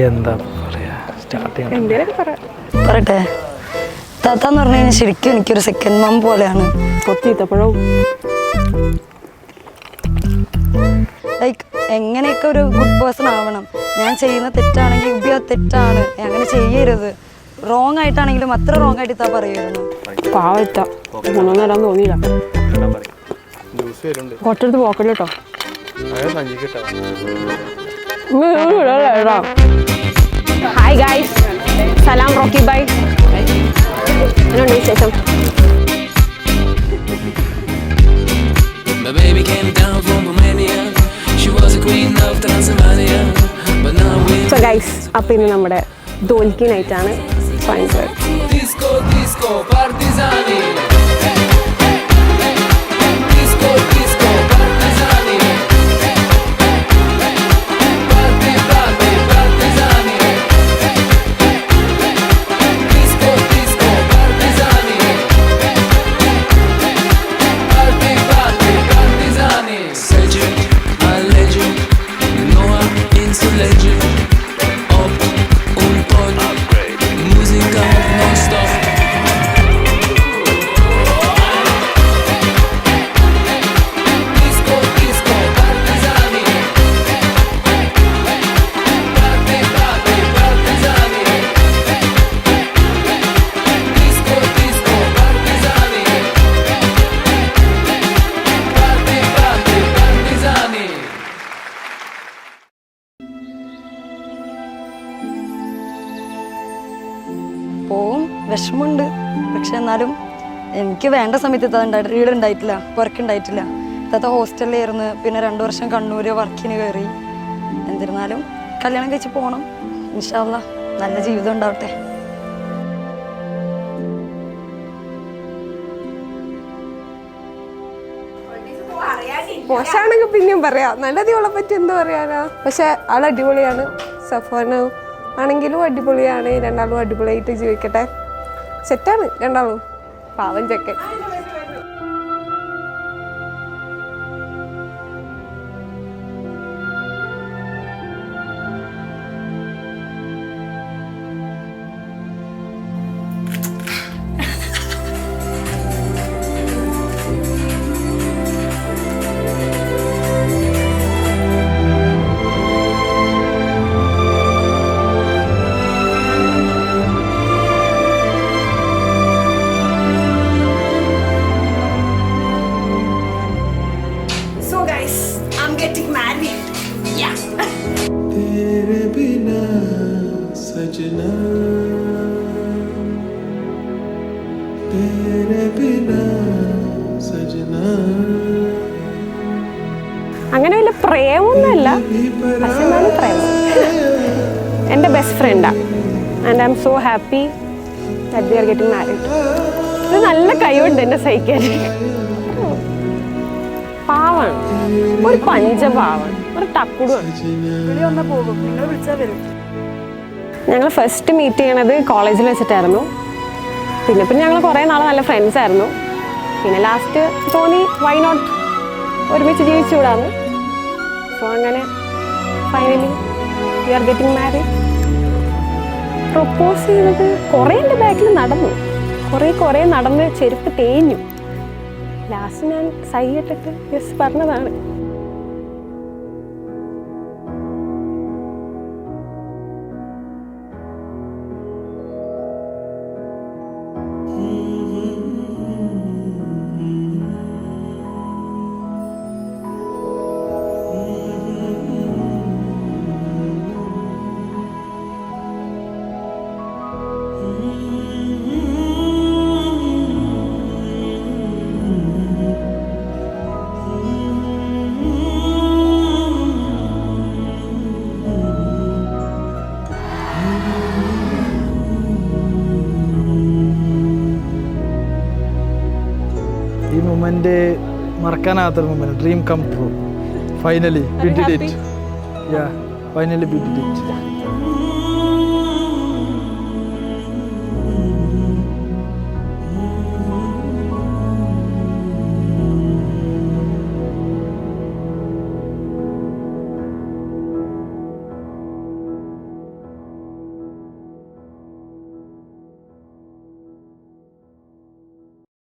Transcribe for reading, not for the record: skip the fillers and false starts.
എന്താ പറയാ പറയട്ടെ, താത്താന്ന് പറഞ്ഞു കഴിഞ്ഞാൽ ശരിക്കും എനിക്കൊരു സെക്കൻഡ് മം പോലെയാണ്. കൊത്തിത്തപ്പോഴും ലൈക്ക് എങ്ങനെയൊക്കെ ഒരു ഗുഡ് പേഴ്സൺ ആവണം. ഞാൻ ചെയ്യുന്ന തെറ്റാണെങ്കിൽ ഉബി അത് തെറ്റാണ്, അങ്ങനെ ചെയ്യരുത്. റോങ് ആയിട്ടാണെങ്കിലും അത്ര റോങ് ആയിട്ട് ഇത്താ പറയുമായിരുന്നു. പാവത്ത ഒന്നും തരാൻ തോന്നിയില്ല. കൊട്ടടുത്ത് പോക്കല്ലോ കേട്ടോ. ഹായ് ഗൈസ്, സലാം റോക്കി ബൈ. എന്നോട് വിശേഷം? My baby came down from Romania. She was a queen of Transylvania. But now we so guys, അപ്പം ഇന്ന് നമ്മുടെ ദോൽക്കി നൈറ്റാണ്. disco disco partigiani. Disco disco partigiani. Party party partigiani. Disco disco partigiani. Party party partigiani. Legend, my legend. You know I'm into legend. Up un pod. Musica non stop. Disco disco partigiani. Party party partigiani. Disco disco partigiani. Party party partigiani. പോവും, വിഷമമുണ്ട്. പക്ഷെ എന്നാലും എനിക്ക് വേണ്ട സമയത്ത് ഇത്താണ്ടായിട്ട് വീടുണ്ടായിട്ടില്ല, പുറക്കുണ്ടായിട്ടില്ല. ഇത്തത്തെ ഹോസ്റ്റലിലായിരുന്നു. പിന്നെ 2 വർഷം കണ്ണൂര് വർക്കിന് കയറി. എന്നിരുന്നാലും കല്യാണം കഴിച്ച് പോകണം. ഇൻഷാ അല്ലാ നല്ല ജീവിതം ഉണ്ടാവട്ടെ. മോശമാണെങ്കിൽ പിന്നെയും പറയാം, നല്ലത് ഇവളെ പറ്റി എന്താ പറയാനാ. പക്ഷെ ആൾ അടിപൊളിയാണ്. സഫോന് ആണെങ്കിലും അടിപൊളിയാണ്. രണ്ടാളും അടിപൊളിയായിട്ട് ജീവിക്കട്ടെ. സെറ്റാണ് രണ്ടാളും. പാവം ചെക്കൻ. तेरे बिना सजना तेरे बिना सजना. അങ്ങനെ വലിയ പ്രേമൊന്നുമല്ല, പക്ഷെ എന്നാലും പ്രേമം. എൻ്റെ ബെസ്റ്റ് ഫ്രണ്ടാ. And I am so happy that we are getting married. ഇത് നല്ല കഴിവുണ്ട് എന്നെ സഹിക്കാൻ. പാവാണ്, ഒരു പഞ്ചപാവാണ്, ഒരു ടക്കുടുമാണ്. ഞങ്ങൾ ഫസ്റ്റ് മീറ്റ് ചെയ്യണത് കോളേജിൽ വെച്ചിട്ടായിരുന്നു. പിന്നെ ഞങ്ങൾ കുറേ നാൾ നല്ല ഫ്രണ്ട്സ് ആയിരുന്നു. പിന്നെ ലാസ്റ്റ് തോന്നി വൈ നോട്ട് ഒരുമിച്ച് ജീവിച്ചുകൂടാന്ന്. സോ അങ്ങനെ finally we are getting married. Propose ചെയ്തത് കുറേ എൻ്റെ ബാക്കിൽ നടന്നു. കുറേ നടന്ന് ചെരുപ്പ് തേഞ്ഞു. ലാസ്റ്റ് ഞാൻ സൈയിട്ടിട്ട് യെസ് പറഞ്ഞതാണ്. ഈ മൊമെന്റ് മറക്കാനാകാത്തൊരു moment. Dream come true. Finally we did it. Yeah, finally we did it.